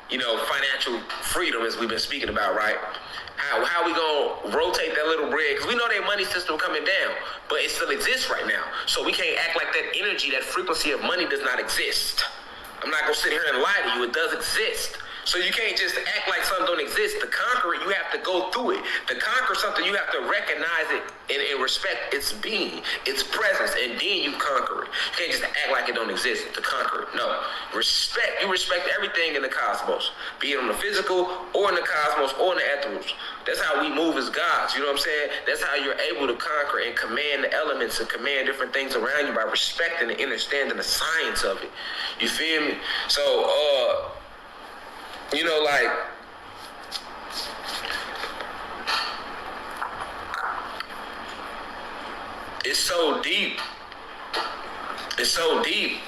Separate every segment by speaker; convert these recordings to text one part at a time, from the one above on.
Speaker 1: financial freedom, as we've been speaking about, right? How we gonna rotate that little bread? Because we know that money system coming down, but it still exists right now. So we can't act like that energy, that frequency of money does not exist. I'm not gonna sit here and lie to you. It does exist. So you can't just act like something don't exist. To conquer it, you have to go through it. To conquer something, you have to recognize it and respect its being, its presence, and then you conquer it. You can't just act like it don't exist to conquer it. No. You respect everything in the cosmos, be it on the physical or in the cosmos or in the ethers. That's how we move as gods, you know what I'm saying? That's how you're able to conquer and command the elements and command different things around you by respecting and understanding the science of it. You feel me? So, it's so deep. It's so deep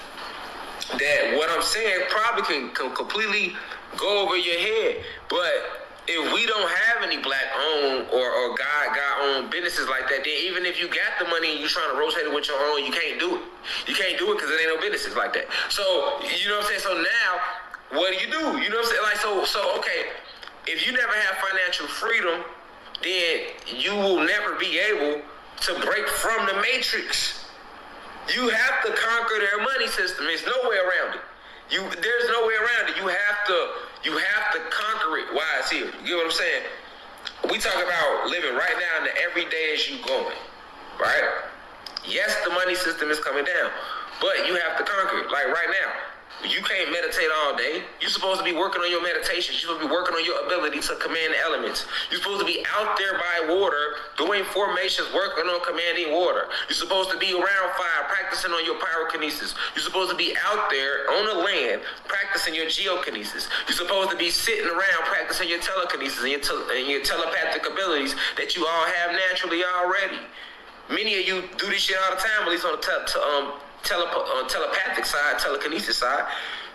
Speaker 1: that what I'm saying probably can completely go over your head. But if we don't have any black-owned or God-owned businesses like that, then even if you got the money and you're trying to rotate it with your own, you can't do it. You can't do it because there ain't no businesses like that. So, you know what I'm saying? So now, what do? You know what I'm saying? Like, so okay, if you never have financial freedom, then you will never be able to break from the matrix. You have to conquer their money system. There's no way around it. There's no way around it. You have to conquer it while it's here. You get what I'm saying? We talk about living right now in the everyday as you going, right? Yes, the money system is coming down, but you have to conquer it. Like right now, you can't meditate all day. You're supposed to be working on your meditations. You're supposed to be working on your ability to command the elements. You're supposed to be out there by water, doing formations, working on commanding water. You're supposed to be around fire, practicing on your pyrokinesis. You're supposed to be out there on the land, practicing your geokinesis. You're supposed to be sitting around practicing your telekinesis and your telepathic abilities that you all have naturally already. Many of you do this shit all the time, at least on the telepathic side, telekinesis side.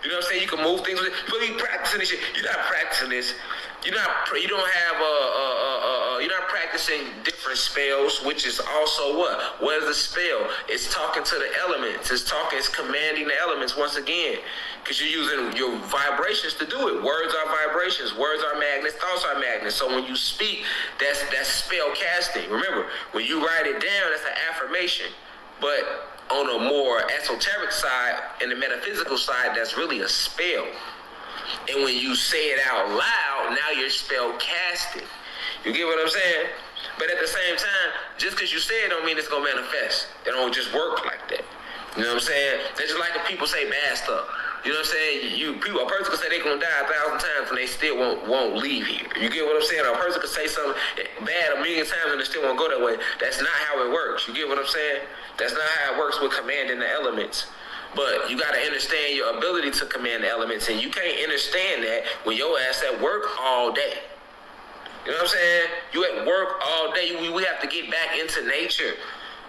Speaker 1: You know what I'm saying? You can move things with it. But you practicing this shit. You're not practicing this. You're not practicing different spells, which is also what? What is a spell? It's talking to the elements. It's commanding the elements once again. Because you're using your vibrations to do it. Words are vibrations. Words are magnets. Thoughts are magnets. So when you speak, that's spell casting. Remember, when you write it down, that's an affirmation. But on a more esoteric side and the metaphysical side, that's really a spell. And when you say it out loud, now you're spell casting. You get what I'm saying? But at the same time, just because you say it don't mean it's going to manifest. It don't just work like that. You know what I'm saying? That's just like if people say bad stuff. You know what I'm saying? A person could say they're going to die 1,000 times and they still won't leave here. You get what I'm saying? A person could say something bad 1,000,000 times and they still won't go that way. That's not how it works. You get what I'm saying? That's not how it works with commanding the elements. But you got to understand your ability to command the elements, and you can't understand that when your ass at work all day. You know what I'm saying? You at work all day. We have to get back into nature.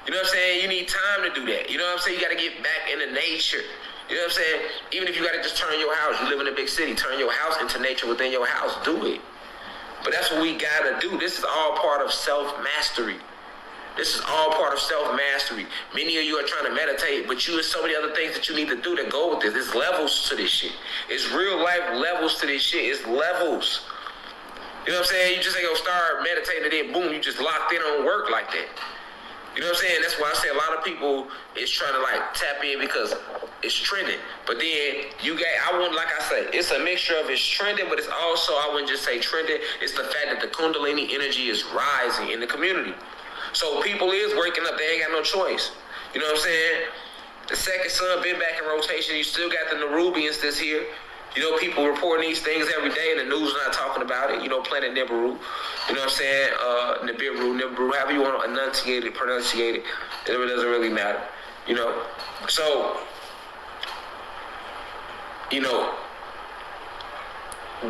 Speaker 1: You know what I'm saying? You need time to do that. You know what I'm saying? You got to get back into nature. You know what I'm saying? Even if you got to just turn your house, you live in a big city, turn your house into nature within your house, do it. But that's what we got to do. This is all part of self-mastery. This is all part of self-mastery. Many of you are trying to meditate, but you have so many other things that you need to do to go with this. There's levels to this shit. It's real life levels to this shit. It's levels. You know what I'm saying? You just ain't gonna start meditating and then boom, you just locked in on work like that. You know what I'm saying? That's why I say a lot of people is trying to like tap in because it's trending. But then like I say, it's a mixture of it's trending, but it's also, I wouldn't just say trending. It's the fact that the Kundalini energy is rising in the community. So people is waking up. They ain't got no choice. You know what I'm saying? The second sun been back in rotation. You still got the Nerubians that's here. You know, people reporting these things every day and the news not talking about it. You know, Planet Nibiru. You know what I'm saying? Nibiru, however you want to pronunciate it. It doesn't really matter. You know? So, you know,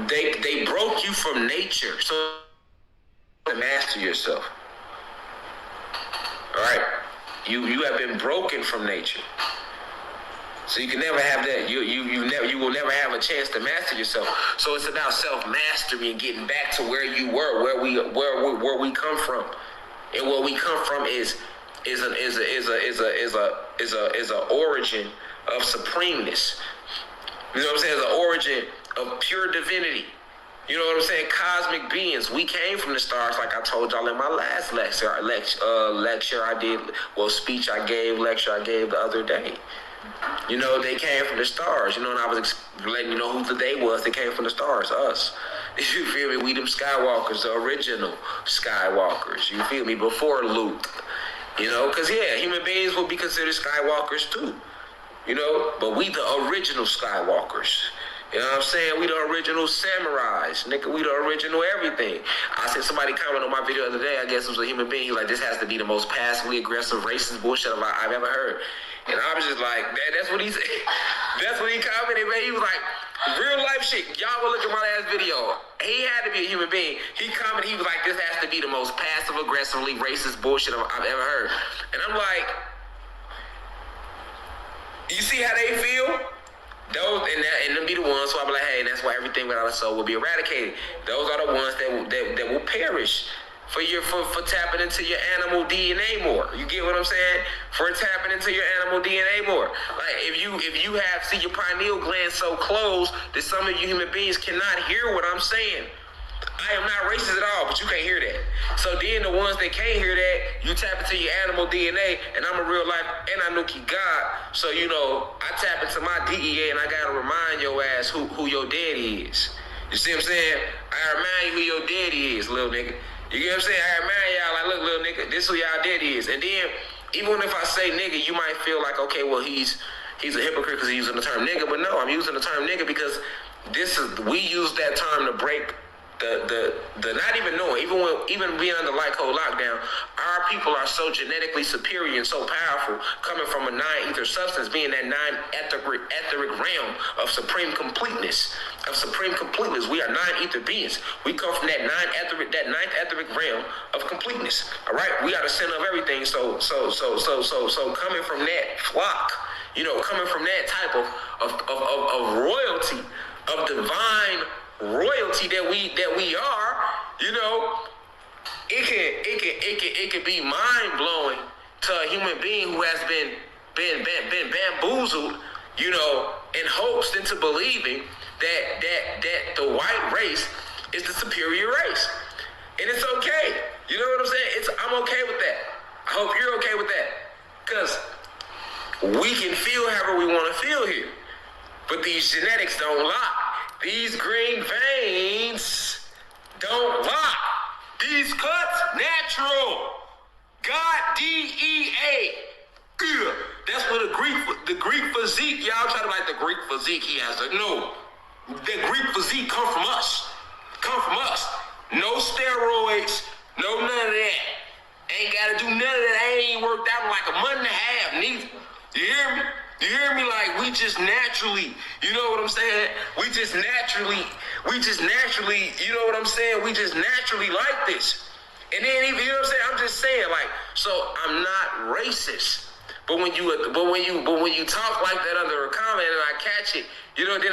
Speaker 1: they broke you from nature. So, to master yourself. All right? You have been broken from nature. So you can never have that. You will never have a chance to master yourself. So it's about self-mastery and getting back to where you were, where we come from, and where we come from is a origin of supremeness. You know what I'm saying? It's an origin of pure divinity. You know what I'm saying? Cosmic beings. We came from the stars, like I told y'all in my last lecture I did, speech I gave, lecture I gave the other day. You know, they came from the stars. You know, and I was letting you know who the they was. They came from the stars, us. You feel me? We them Skywalkers, the original Skywalkers. You feel me? Before Luke. You know, because, yeah, human beings will be considered Skywalkers too. You know, but we the original Skywalkers. You know what I'm saying? We the original samurais, nigga. We the original everything. I seen somebody comment on my video the other day. I guess it was a human being. He was like, this has to be the most passively aggressive, racist bullshit I've ever heard. And I was just like, that's what he said. That's what he commented, man. He was like, real life shit. Y'all go look at my last video. He had to be a human being. He commented, he was like, this has to be the most passive, aggressively racist bullshit I've ever heard. And I'm like, you see how they feel? Those and them be the ones, so I be like, hey, that's why everything without a soul will be eradicated. Those are the ones that will perish for tapping into your animal DNA more. You get what I'm saying? For tapping into your animal DNA more. Like if you have your pineal gland so closed that some of you human beings cannot hear what I'm saying. I am not racist at all, but you can't hear that. So then the ones that can't hear that, you tap into your animal DNA, and I'm a real life Anunnaki God. So, you know, I tap into my DEA, and I gotta remind your ass who your daddy is. You see what I'm saying? I remind you who your daddy is, little nigga. You get what I'm saying? I remind y'all, like, look, little nigga, this who y'all daddy is. And then, even if I say nigga, you might feel like, okay, well, he's a hypocrite because he's using the term nigga. But no, I'm using the term nigga because we use that term to break the not even knowing, even being under light code lockdown, our people are so genetically superior and so powerful, coming from a non-ether substance, being that non-etheric realm of supreme completeness. We are non-ether beings. We come from that ninth etheric realm of completeness. All right, we are the center of everything. So coming from that flock, you know, coming from that type of royalty, of divine royalty that we are, you know, it can be mind blowing to a human being who has been bamboozled, you know, and hoaxed into believing that the white race is the superior race, and it's okay. You know what I'm saying? I'm okay with that. I hope you're okay with that, because we can feel however we want to feel here, but these genetics don't lie. These green veins don't lie. These cuts, natural. God, DEA. Yeah. That's what the Greek physique, y'all try to like the Greek physique he has. No, the Greek physique come from us. No steroids, no none of that. Ain't gotta do none of that. I ain't worked out in like a month and a half, neither. You hear me? You hear me? Like, we just naturally, you know what I'm saying? We just naturally, you know what I'm saying? We just naturally like this. And then, even, you know what I'm saying? I'm just saying, like, so I'm not racist. But when you talk like that under a comment and I catch it, you know, then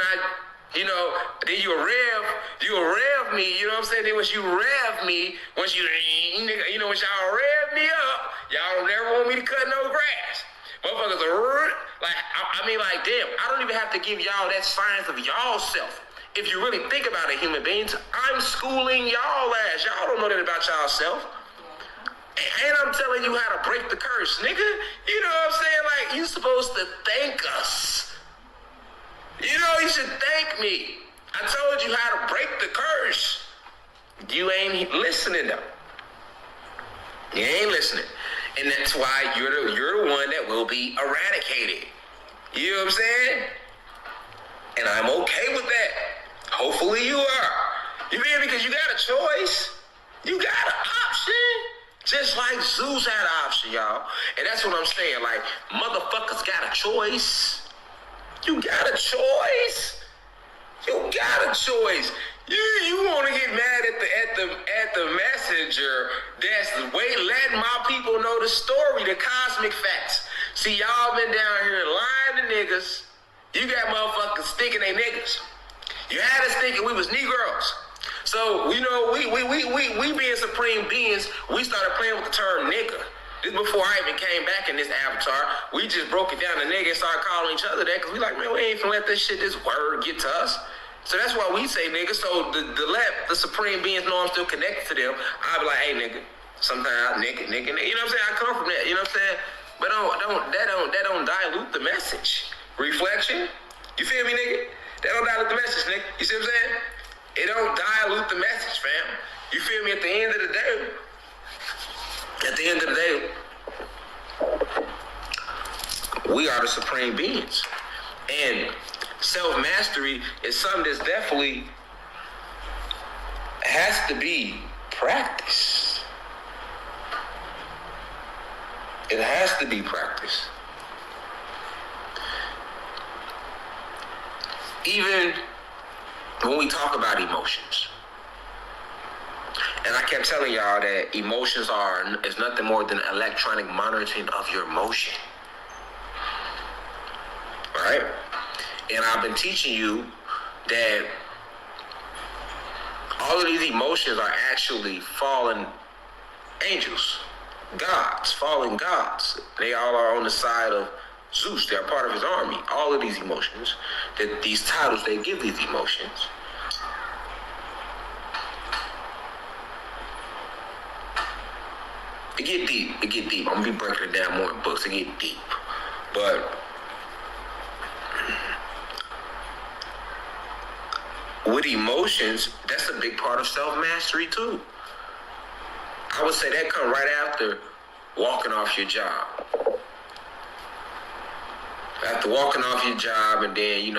Speaker 1: then you rev me, you know what I'm saying? Then once y'all rev me up, y'all don't never want me to cut no grass. Motherfuckers are like, I mean, like, damn, I don't even have to give y'all that science of y'all self. If you really think about it, human beings, I'm schooling y'all ass. Y'all don't know that about y'all self. And I'm telling you how to break the curse, nigga. You know what I'm saying? Like, you supposed to thank us. You know, you should thank me. I told you how to break the curse. You ain't listening, though. You ain't listening. And that's why you're the one that will be eradicated. You know what I'm saying? And I'm okay with that. Hopefully you are. You feel me? Because you got a choice. You got an option. Just like Zeus had an option, y'all. And that's what I'm saying. Like, motherfuckers got a choice. You got a choice. You got a choice. You want to get mad at the messenger that's letting my people know the story, the cosmic facts. See, y'all been down here lying to niggas. You got motherfuckers thinking they niggas. You had us thinking we was Negroes. So, you know, we being supreme beings, we started playing with the term nigga. This before I even came back in this avatar. We just broke it down to nigga and started calling each other that because we like, man, we ain't finna let this word get to us. So that's why we say, nigga, so the supreme beings know I'm still connected to them. I'll be like, hey, nigga, sometimes nigga, you know what I'm saying? I come from that, you know what I'm saying? But that don't dilute the message. Reflection, you feel me, nigga? That don't dilute the message, nigga. You see what I'm saying? It don't dilute the message, fam. You feel me? At the end of the day, we are the supreme beings. And self-mastery is something that's definitely has to be practiced. It has to be practiced. Even when we talk about emotions. And I kept telling y'all that emotions is nothing more than electronic monitoring of your emotion. Right? And I've been teaching you that all of these emotions are actually fallen angels, gods, fallen gods. They all are on the side of Zeus. They're part of his army. All of these emotions, that these titles they give these emotions. It get deep. I'm gonna be breaking it down more in books. It get deep. But with emotions, that's a big part of self-mastery too. I would say that come right after walking off your job. After walking off your job and then,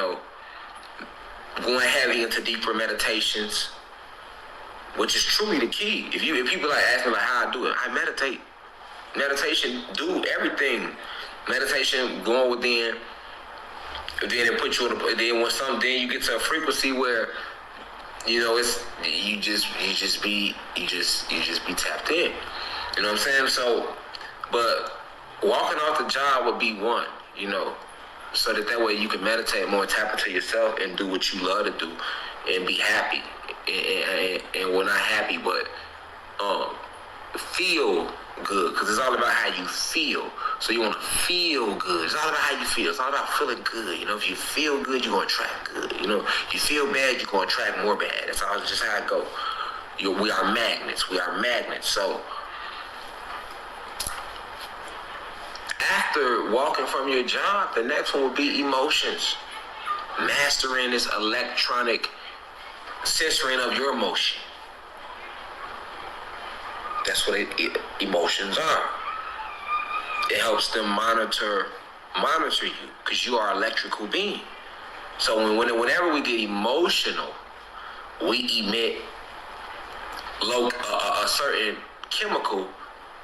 Speaker 1: going heavy into deeper meditations, which is truly the key. If people ask me how I do it, I meditate. Meditation, do everything. Meditation, going within. Then it puts you then you get to a frequency where it's you just be tapped in. You know what I'm saying? So, but walking off the job would be one. So that way you can meditate more, tap into yourself, and do what you love to do, and be happy. And well, not happy, but feel good, because it's all about how you feel. So you want to feel good. It's all about how you feel. It's all about feeling good. If you feel good, you're going to attract good. If you feel bad, you're going to attract more bad. That's just how it goes. We are magnets. So after walking from your job, the next one will be emotions. Mastering this electronic censoring of your emotion. That's what emotions are. It helps them monitor you, because you are an electrical being. So whenever we get emotional, we emit a certain chemical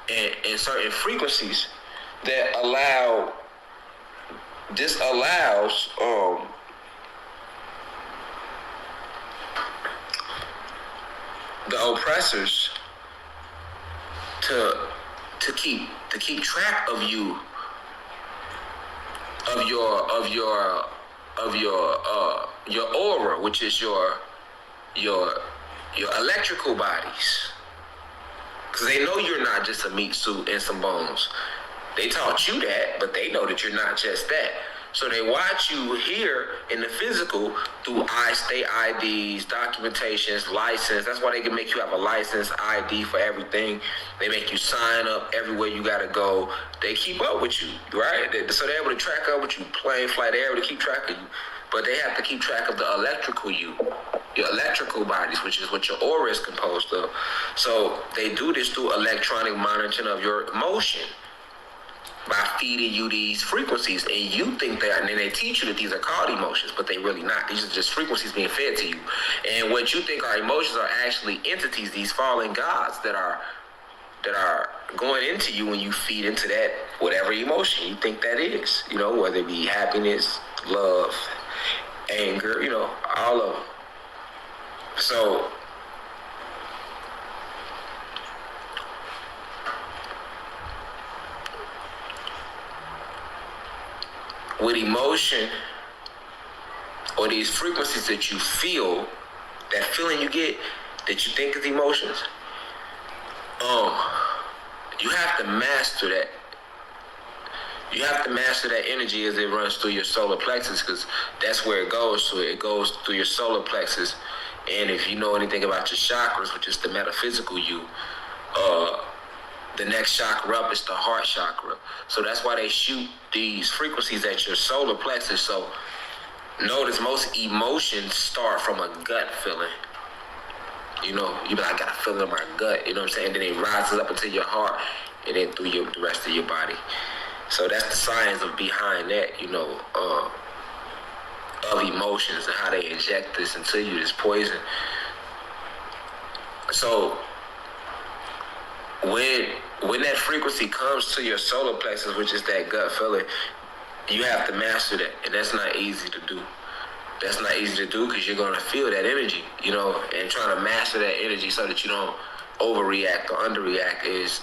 Speaker 1: and certain frequencies that allows the oppressors to keep track of you, of your aura, which is your electrical bodies, because they know you're not just a meat suit and some bones. They taught you that, but they know that you're not just that. So they watch you here in the physical through state IDs, documentations, license. That's why they can make you have a license, ID for everything. They make you sign up everywhere you gotta go. They keep up with you, right? So they're able to track up with you, plane, flight, they're able to keep track of you. But they have to keep track of the electrical you, your electrical bodies, which is what your aura is composed of. So they do this through electronic monitoring of your emotion, by feeding you these frequencies, and you think that, and then they teach you that these are called emotions, but they really not. These are just frequencies being fed to you. And what you think are emotions are actually entities, these fallen gods that are going into you when you feed into that whatever emotion you think that is. Whether it be happiness, love, anger, all of them. So with emotion, or these frequencies that you feel, that feeling you get that you think is emotions, you have to master that. You have to master that energy as it runs through your solar plexus, because that's where it goes to. It goes through your solar plexus. And if you know anything about your chakras, which is the metaphysical you, the next chakra up is the heart chakra. So that's why they shoot these frequencies at your solar plexus. So notice most emotions start from a gut feeling. You know, you be like, I got a feeling in my gut, you know what I'm saying? Then it rises up into your heart and then through the rest of your body. So that's the science of behind that, you know, of emotions and how they inject this into you, this poison. So when that frequency comes to your solar plexus, which is that gut feeling, you have to master that, and that's not easy to do. That's not easy to do because you're gonna feel that energy, you know, and trying to master that energy so that you don't overreact or underreact is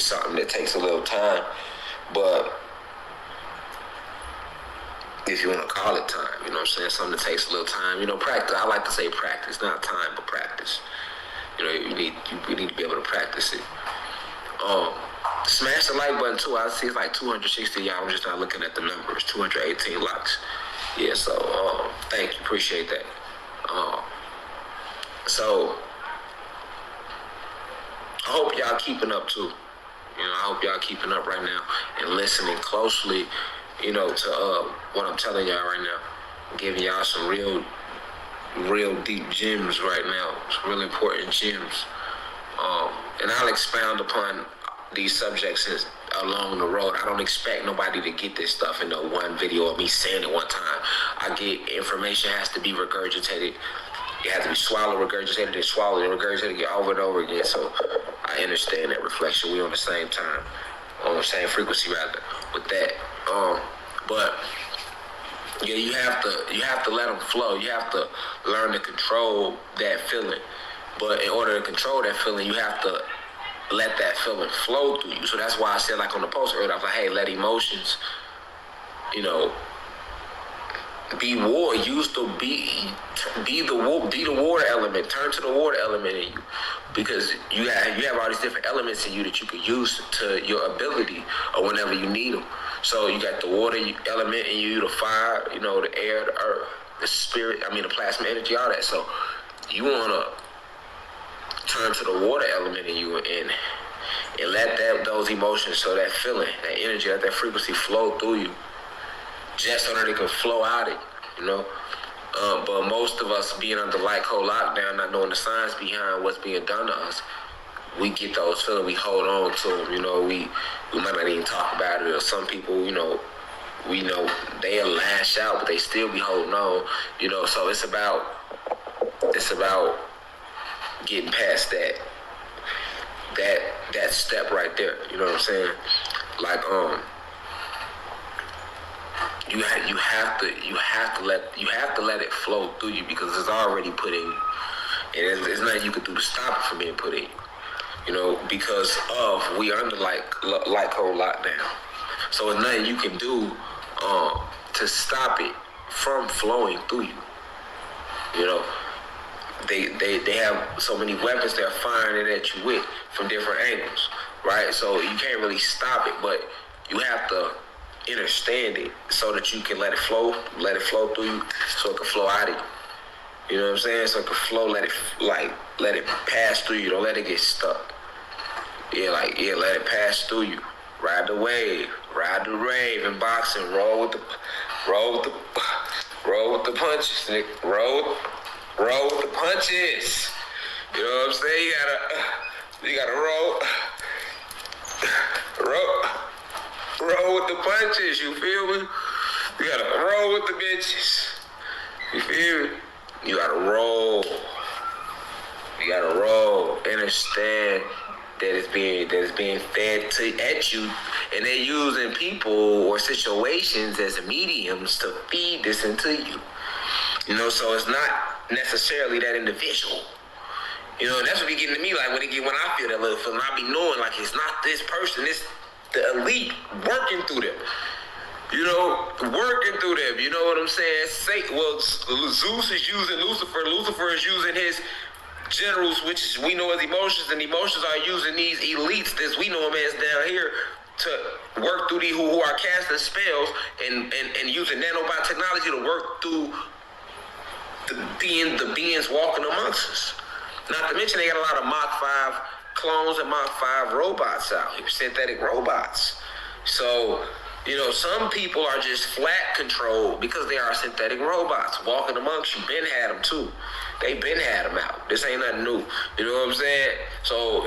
Speaker 1: something that takes a little time. But if you want to call it time, you know what I'm saying, something that takes a little time, you know, practice. I like to say practice, not time, but practice. You know, you need to be able to practice it. Smash the like button too. I see it's like 260 y'all. I'm just not looking at the numbers. 218 likes. Yeah, so thank you, appreciate that. So I hope y'all keeping up too. You know, I hope y'all keeping up right now and listening closely, you know, to what I'm telling y'all right now. I'm giving y'all some real deep gems right now. Some really important gems. And I'll expound upon these subjects along the road. I don't expect nobody to get this stuff in no one video of me saying it one time. I get information has to be regurgitated. It has to be swallowed, regurgitated, and swallowed, and regurgitated over and over again. So I understand that reflection. We on the same time, on the same frequency rather, with that. But yeah, you have to let them flow. You have to learn to control that feeling. But in order to control that feeling, you have to let that feeling flow through you. So that's why I said, like on the post earlier, I was like, hey, let emotions, you know, be war. Use the be the water element. Turn to the water element in you, because you have all these different elements in you that you could use to your ability or whenever you need them. So you got the water element in you, the fire, you know, the air, the earth, the spirit. I mean, the plasma energy, all that. So you wanna turn to the water element in you and let those emotions, so that feeling, that energy, let that frequency flow through you, just so that it can flow out it, you know. But most of us being under light code lockdown, not knowing the science behind what's being done to us, we get those feelings, we hold on to them, you know. We might not even talk about it, or some people, you know, we know they'll lash out, but they still be holding on, you know. So it's about getting past that step right there, you know what I'm saying? Like you have to let it flow through you, because it's already put in you, and there's nothing you can do to stop it from being put in you, you know, because we under light code lockdown. So there's nothing you can do to stop it from flowing through you, you know. They have so many weapons they're firing it at you with from different angles, right? So you can't really stop it, but you have to understand it so that you can let it flow through you, so it can flow out of you. You know what I'm saying? So it can flow, let it pass through you. Don't let it get stuck. Let it pass through you. Ride the wave, ride the rave in boxing. Roll with the punches, nigga. Roll with the punches. You know what I'm saying? You gotta roll with the punches. You feel me? You gotta roll with the bitches. You feel me? You gotta roll. You gotta roll. Understand that it's being fed at you, and they're using people or situations as mediums to feed this into you. You know, so it's not necessarily that individual. You know, and that's what be getting to me, like when I feel that little feeling, I be knowing like it's not this person, it's the elite working through them. You know, working through them. You know what I'm saying? Zeus is using Lucifer. Lucifer is using his generals, which we know as emotions, and emotions are using these elites that we know them as down here to work through these who are casting spells and using nanobot to work through the beings walking amongst us. Not to mention they got a lot of Mach 5 clones and Mach 5 robots out here, synthetic robots. So, some people are just flat controlled because they are synthetic robots walking amongst you. Ben had them too. They been had them out. This ain't nothing new. You know what I'm saying? So,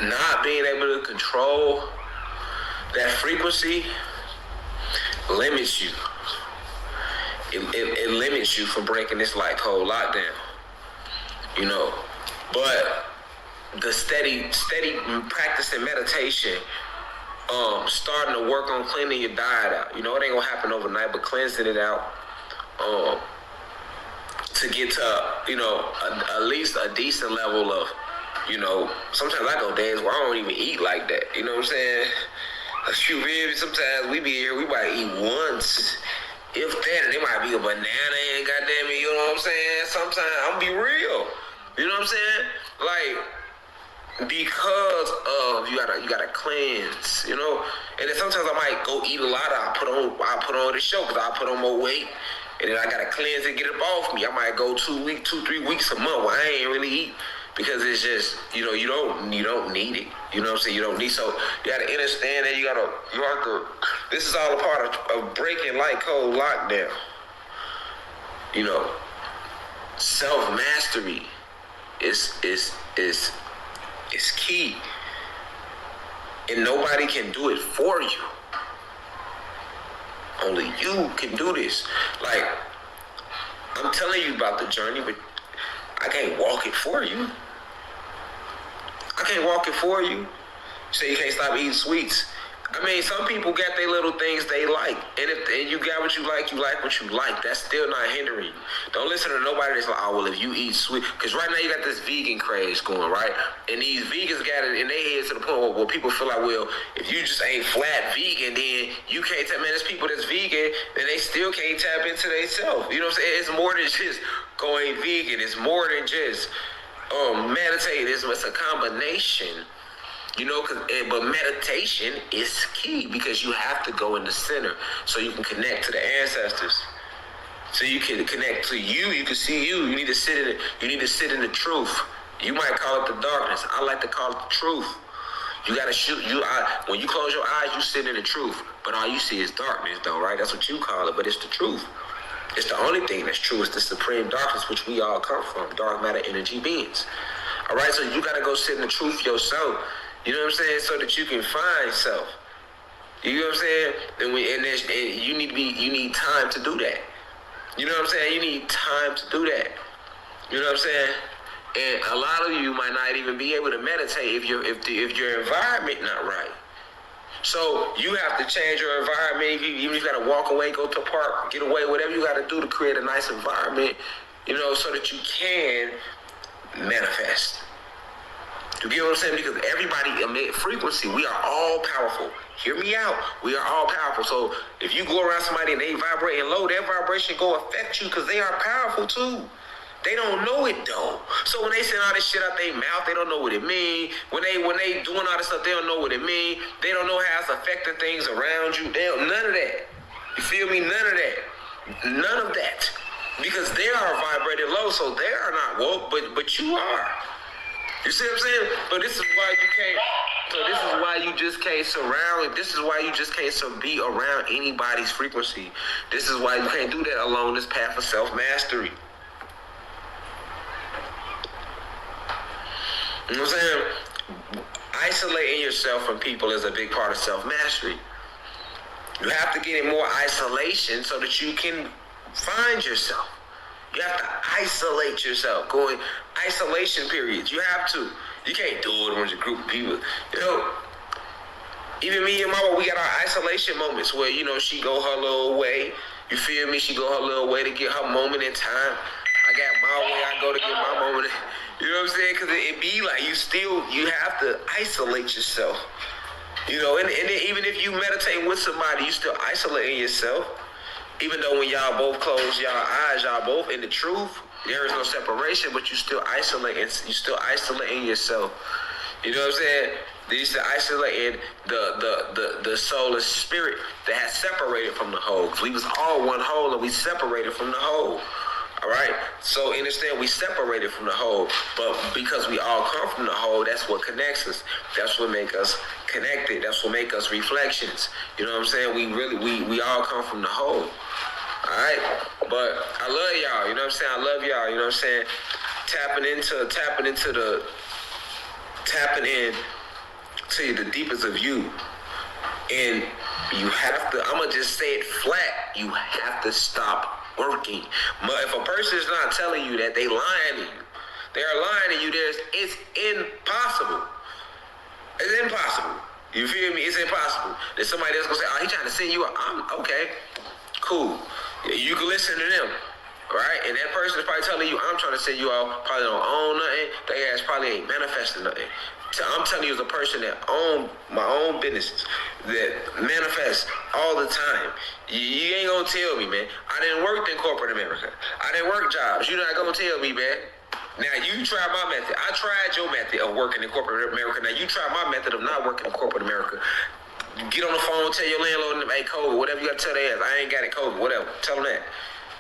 Speaker 1: not being able to control that frequency limits you. It limits you from breaking this light code lockdown. But the steady practicing meditation, starting to work on cleaning your diet out. It ain't gonna happen overnight, but cleansing it out to get to at least a decent level of, sometimes I go days where I don't even eat like that. You know what I'm saying? Sometimes we be here, we might eat once, if that, and it might be a banana and goddamn it, you know what I'm saying? Sometimes I'm be real. You know what I'm saying? Like, because of you gotta cleanse, and then sometimes I might go eat a lot. I put on the show because I put on more weight, and then I gotta cleanse and get it off me. I might go 3 weeks, a month where I ain't really eat because it's just you don't need it. You know what I'm saying? You don't need. So you gotta understand that you have to. This is all a part of breaking light code lockdown. Self mastery is key, and nobody can do it for you. Only you can do this. Like, I'm telling you about the journey, but I can't walk it for you. I can't walk it for you. Say you can't stop eating sweets. I mean, some people got their little things they like, and you got what you like what you like. That's still not hindering you. Don't listen to nobody that's like, oh, well, if you eat sweet, because right now you got this vegan craze going, right? And these vegans got it in their heads to the point where people feel like, well, if you just ain't flat vegan, then you can't tap. Man, there's people that's vegan, and they still can't tap into themselves. You know what I'm saying? It's more than just going vegan. It's more than just meditate. It's a combination. But meditation is key because you have to go in the center so you can connect to the ancestors. So you can connect to you. You can see you. You need to sit in it. You need to sit in the truth. You might call it the darkness. I like to call it the truth. You gotta shoot. When you close your eyes, you sit in the truth. But all you see is darkness, though, right? That's what you call it. But it's the truth. It's the only thing that's true. It's the supreme darkness, which we all come from. Dark matter energy beings. All right. So you gotta go sit in the truth yourself. You know what I'm saying? So that you can find self. You know what I'm saying? And you need time to do that. You know what I'm saying? You need time to do that. You know what I'm saying? And a lot of you might not even be able to meditate if your environment not right. So you have to change your environment. Even if you gotta walk away, go to a park, get away, whatever you gotta do to create a nice environment, so that you can manifest. You get what I'm saying? Because everybody emit frequency. We are all powerful. Hear me out. We are all powerful. So if you go around somebody and they vibrating low, their vibration go affect you because they are powerful too. They don't know it though. So when they send all this shit out their mouth, they don't know what it mean. When they doing all this stuff, they don't know what it mean. They don't know how it's affecting things around you. They don't, none of that. You feel me? None of that. None of that. Because they are vibrated low, so they are not woke, but you are. You see what I'm saying? But this is why you can't. So this is why you just can't surround. This is why you just can't be around anybody's frequency. This is why you can't do that along this path of self-mastery. You know what I'm saying? Isolating yourself from people is a big part of self-mastery. You have to get in more isolation so that you can find yourself. You have to isolate yourself. Go in isolation periods. You have to. You can't do it when it's a group of people. Even me and Mama, we got our isolation moments where, she go her little way. You feel me? She go her little way to get her moment in time. I got my way. I go to get my moment. You know what I'm saying? Because it be like you have to isolate yourself. And then even if you meditate with somebody, you still isolating yourself. Even though when y'all both close y'all eyes, y'all both in the truth, There is no separation, but you still isolating. You still isolating yourself. You know what I'm saying? They used to isolate the soul and spirit that had separated from the whole. 'Cause we was all one whole and we separated from the whole. All right? So understand we separated from the whole. But because we all come from the whole, that's what connects us. That's what make us connected. That's what make us reflections. You know what I'm saying? We all come from the whole. All right? But I love y'all. You know what I'm saying? I love y'all. You know what I'm saying? Tapping in to the deepest of you. And you have to, I'm going to just say it flat, you have to stop working. If a person is not telling you that, they lying to you. They are lying to you. It's impossible. It's impossible. You feel me? It's impossible. There's somebody that's going to say, oh, he trying to send you okay, cool. You can listen to them. Right? And that person is probably telling you, I'm trying to send you out, probably don't own nothing. They ass probably ain't manifesting nothing. So I'm telling you as a person that own my own businesses, that manifests all the time. You ain't gonna tell me, man. I didn't work in corporate America. I didn't work jobs. You're not gonna tell me, man. Now you try my method. I tried your method of working in corporate America. Now you try my method of not working in corporate America. Get on the phone, tell your landlord, hey, COVID, whatever you gotta tell their ass. I ain't got it, COVID, whatever. Tell them that.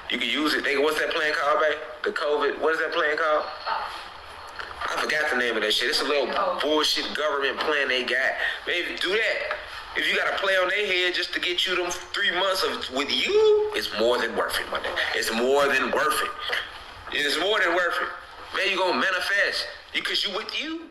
Speaker 1: You can use it. Nigga, what's that plan called, babe? The COVID, what is that plan called? I forgot the name of that shit. It's a little bullshit government plan they got. Maybe do that. If you got a play on their head just to get you them 3 months with you, it's more than worth it, my nigga. It's more than worth it. It's more than worth it. Man, you gonna manifest. Because you with you.